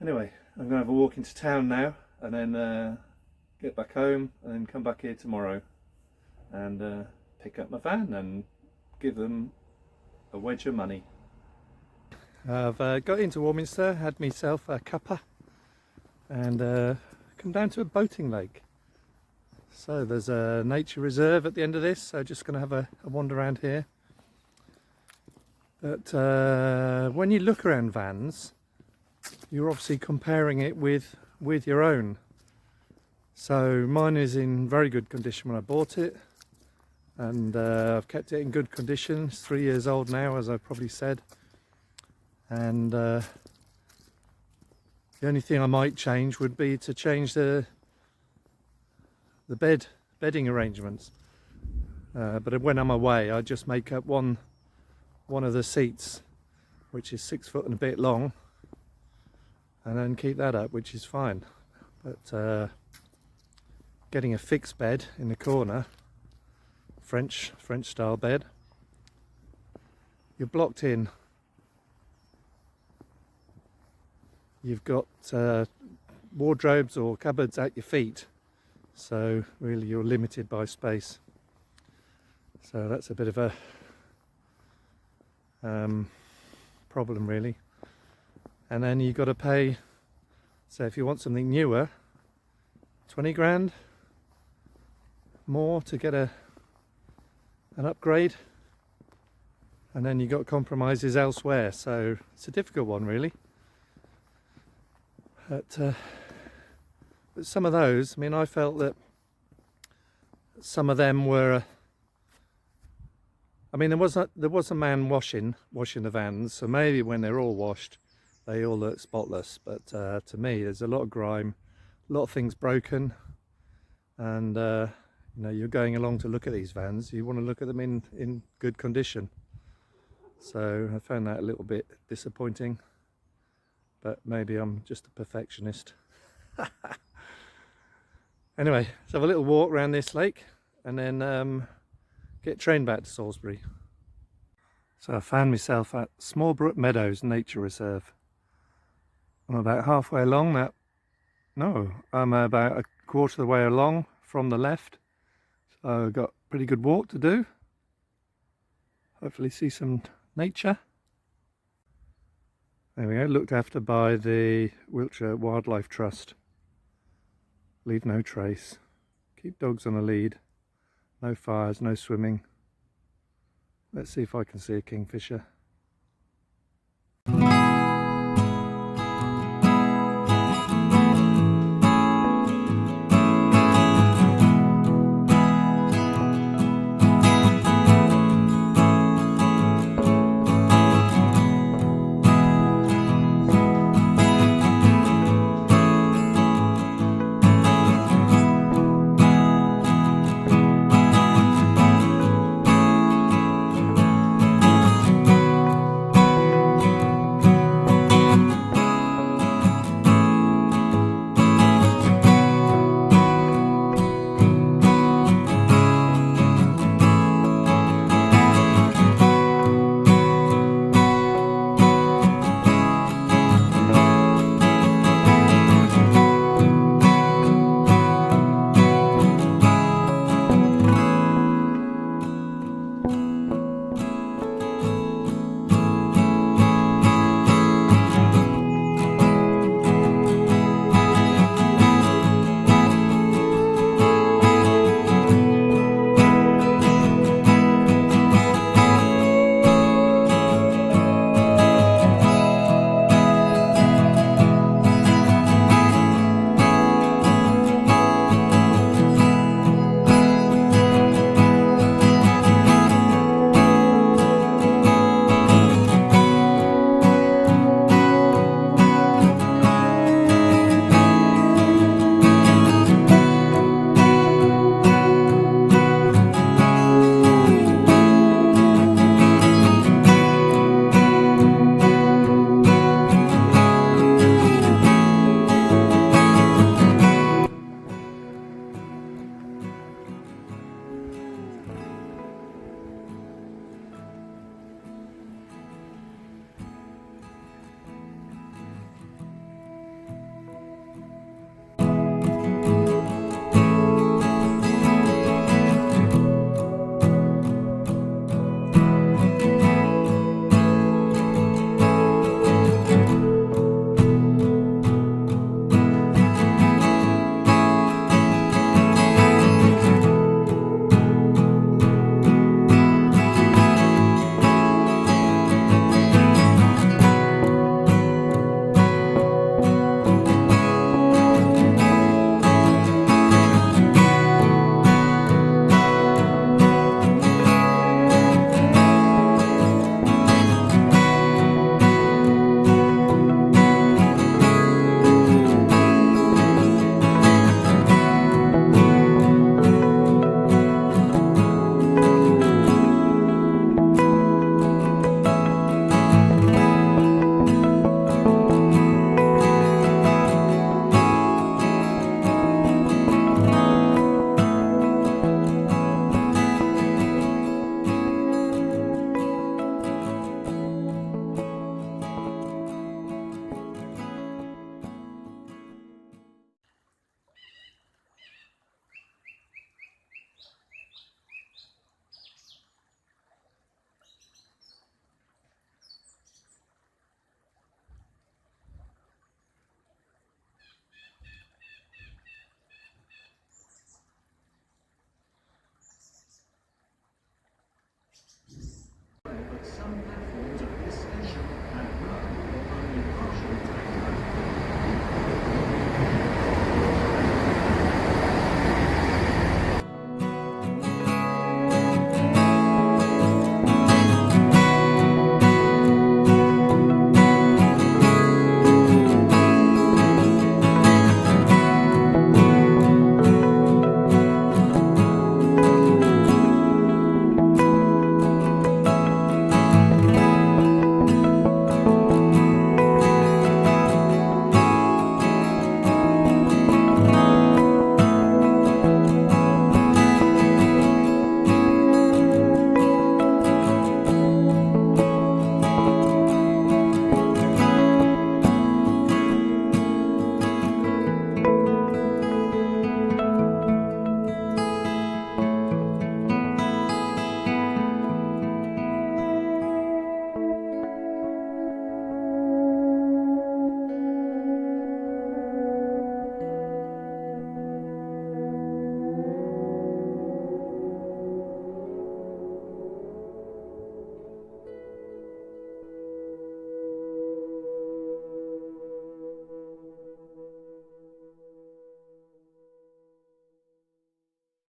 Anyway, I'm going to have a walk into town now and then get back home and then come back here tomorrow and pick up my van and give them a wedge of money. I've got into Warminster, had myself a cuppa and come down to a boating lake. So there's a nature reserve at the end of this, so just going to have a wander around here. But when you look around vans, you're obviously comparing it with your own. So mine is in very good condition when I bought it, and I've kept it in good condition. It's 3 years old now, as I probably said, and the only thing I might change would be to change the bedding arrangements, but when I'm away I just make up one of the seats, which is 6 foot and a bit long, and then keep that up, which is fine. But getting a fixed bed in the corner, French style bed, you're blocked in. You've got wardrobes or cupboards at your feet, so really you're limited by space. So that's a bit of a problem really. And then you've got to pay, so if you want something newer, 20 grand more to get an upgrade, and then you've got compromises elsewhere, so it's a difficult one really. But some of those, I mean, I felt that some of them were, I mean, there was a man washing the vans, so maybe when they're all washed they all look spotless, but to me there's a lot of grime, a lot of things broken, and you know, you're going along to look at these vans, you want to look at them in good condition. So I found that a little bit disappointing, but maybe I'm just a perfectionist. Anyway, let's have a little walk around this lake and then get train back to Salisbury. So I found myself at Smallbrook Meadows Nature Reserve. I'm about halfway along that. No, I'm about a quarter of the way along from the left. So I've got a pretty good walk to do. Hopefully see some nature. There we go, looked after by the Wiltshire Wildlife Trust. Leave no trace. Keep dogs on a lead. No fires, no swimming. Let's see if I can see a kingfisher.